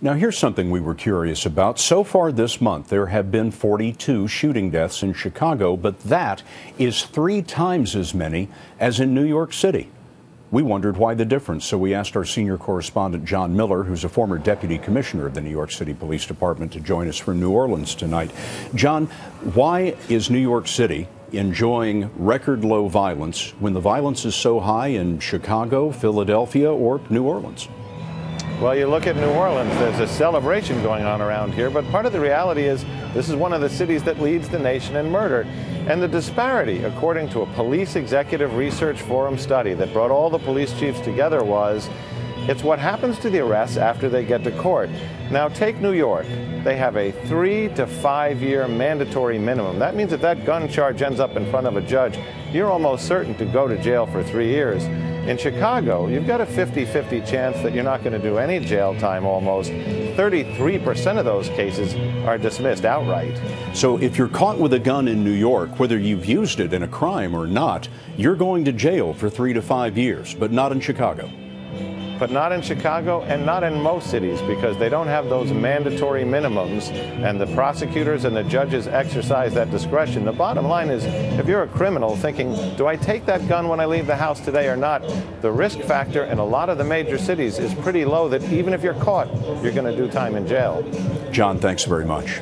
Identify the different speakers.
Speaker 1: Now, here's something we were curious about. So far this month, there have been 42 shooting deaths in Chicago, but that is 3 times as many as in New York City. We wondered why the difference, so we asked our senior correspondent, John Miller, who's a former deputy commissioner of the New York City Police Department, to join us from New Orleans tonight. John, why is New York City enjoying record low violence when the violence is so high in Chicago, Philadelphia, or New Orleans?
Speaker 2: Well, you look at New Orleans, there's a celebration going on around here, but part of the reality is this is one of the cities that leads the nation in murder. And the disparity, according to a Police Executive Research Forum study that brought all the police chiefs together, was it's what happens to the arrests after they get to court. Now, take New York. They have a 3 to 5 year mandatory minimum. That means if that gun charge ends up in front of a judge, you're almost certain to go to jail for 3 years. In Chicago, you've got a 50-50 chance that you're not going to do any jail time almost. 33% of those cases are dismissed outright.
Speaker 1: So if you're caught with a gun in New York, whether you've used it in a crime or not, you're going to jail for 3 to 5 years, but not in Chicago.
Speaker 2: But not in Chicago and not in most cities, because they don't have those mandatory minimums, and the prosecutors and the judges exercise that discretion. The bottom line is, if you're a criminal thinking, do I take that gun when I leave the house today or not, the risk factor in a lot of the major cities is pretty low that even if you're caught, you're going to do time in jail.
Speaker 1: John, thanks very much.